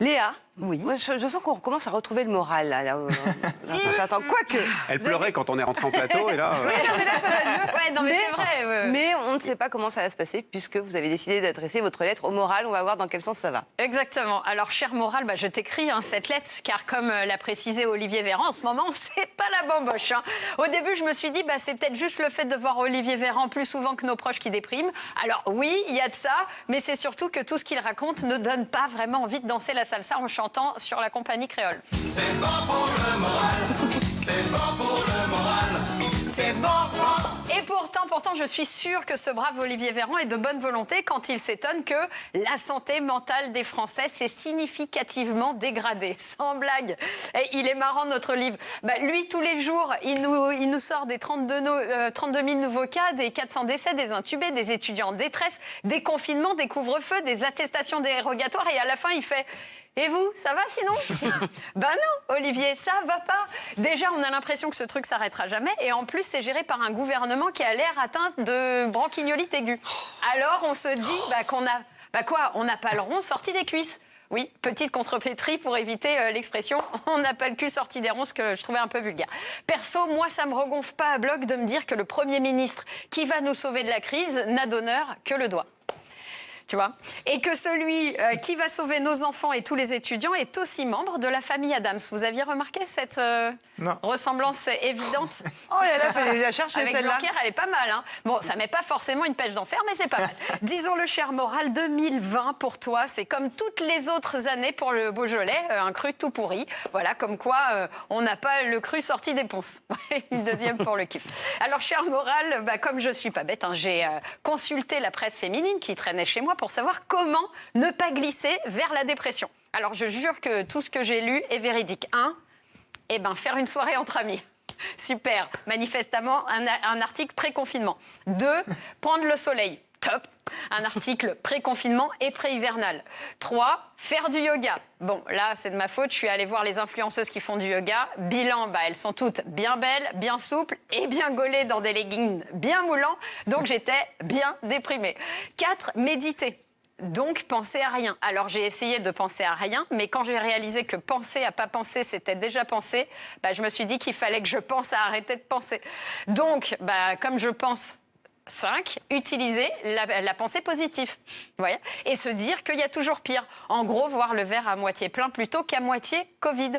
Léa, Oui. moi, je sens qu'on commence à retrouver le moral là, quoique. Elle pleurait quand on est rentré en plateau et là... Ouais, non, mais c'est vrai. Mais on ne sait pas comment ça va se passer puisque vous avez décidé d'adresser votre lettre au moral. On va voir dans quel sens ça va. Exactement. Alors, cher moral, je t'écris cette lettre, car comme l'a précisé Olivier Véran, en ce moment, c'est pas la bamboche. Au début, je me suis dit, c'est peut-être juste le fait de voir Olivier Véran plus souvent que nos proches qui dépriment. Alors oui, il y a de ça, mais c'est surtout que tout ce qu'il raconte ne donne pas vraiment envie de danser la salsa en chantant sur la compagnie créole. C'est bon pour le moral, c'est bon pour le moral, c'est bon pour... Et pourtant, je suis sûre que ce brave Olivier Véran est de bonne volonté quand il s'étonne que la santé mentale des Français s'est significativement dégradée. Sans blague. Et il est marrant, notre livre. Lui, tous les jours, il nous sort des 32 000 nouveaux cas, des 400 décès, des intubés, des étudiants en détresse, des confinements, des couvre-feux, des attestations dérogatoires. Et à la fin, il fait... Et vous, ça va sinon? Non, Olivier, ça va pas. Déjà, on a l'impression que ce truc s'arrêtera jamais. Et en plus, c'est géré par un gouvernement qui a l'air atteint de bronchiolite aiguë. Alors, on se dit qu'on a... on n'a pas le rond sorti des cuisses. Oui, petite contrepétrie pour éviter l'expression « on n'a pas le cul sorti des ronds », ce que je trouvais un peu vulgaire. Perso, moi, ça me regonfle pas à bloc de me dire que le Premier ministre qui va nous sauver de la crise n'a d'honneur que le doigt. Tu vois, et que celui qui va sauver nos enfants et tous les étudiants est aussi membre de la famille Adams. Vous aviez remarqué cette ressemblance évidente? Oh là là, fallait la chercher Avec celle-là. Blanquer, elle est pas mal. Bon, ça met pas forcément une pêche d'enfer, mais c'est pas mal. Disons le cher moral, 2020 pour toi, c'est comme toutes les autres années pour le Beaujolais, un cru tout pourri. Voilà, comme quoi on n'a pas le cru sorti des ponces. Une deuxième pour le kiff. Alors, cher moral, comme je suis pas bête, j'ai consulté la presse féminine qui traînait chez moi pour savoir comment ne pas glisser vers la dépression. Alors, je jure que tout ce que j'ai lu est véridique. 1, faire une soirée entre amis. Super. Manifestement, un article pré-confinement. 2, prendre le soleil. Top. Un article pré-confinement et pré-hivernal. 3, faire du yoga. Bon, là, c'est de ma faute. Je suis allée voir les influenceuses qui font du yoga. Bilan, elles sont toutes bien belles, bien souples et bien gaulées dans des leggings bien moulants. Donc, j'étais bien déprimée. 4, méditer. Donc, penser à rien. Alors, j'ai essayé de penser à rien, mais quand j'ai réalisé que penser à pas penser, c'était déjà penser, je me suis dit qu'il fallait que je pense à arrêter de penser. Donc, comme je pense... 5, utiliser la pensée positive. Vous voyez, et se dire qu'il y a toujours pire. En gros, voir le verre à moitié plein plutôt qu'à moitié Covid.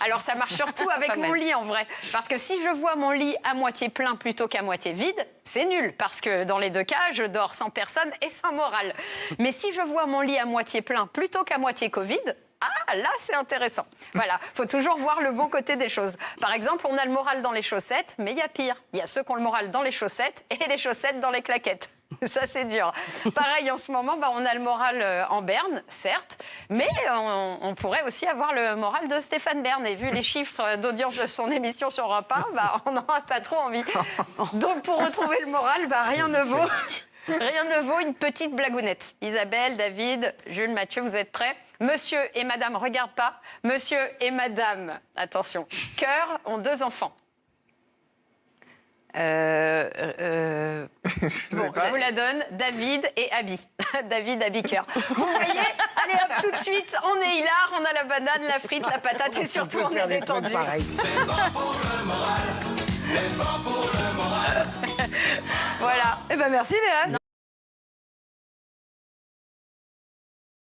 Alors, ça marche surtout avec mon lit, en vrai. Parce que si je vois mon lit à moitié plein plutôt qu'à moitié vide, c'est nul. Parce que dans les deux cas, je dors sans personne et sans morale. Mais si je vois mon lit à moitié plein plutôt qu'à moitié Covid... là, c'est intéressant. Voilà, faut toujours voir le bon côté des choses. Par exemple, on a le moral dans les chaussettes, mais il y a pire. Il y a ceux qui ont le moral dans les chaussettes et les chaussettes dans les claquettes. Ça, c'est dur. Pareil, en ce moment, on a le moral en berne, certes, mais on pourrait aussi avoir le moral de Stéphane Bern. Et vu les chiffres d'audience de son émission sur Europe 1, on n'en a pas trop envie. Donc, pour retrouver le moral, rien ne vaut une petite blagounette. Isabelle, David, Jules, Mathieu, vous êtes prêts? Monsieur et madame, regarde pas. Monsieur et madame, attention, Cœur ont 2 enfants. Je vous la donne, David et Abby. David, Abby, Cœur. Vous voyez? Allez hop, tout de suite, on est hilar, on a la banane, la frite, la patate et surtout on est détendu. C'est bon pour le moral, c'est bon pour le moral. Voilà. Merci Léa.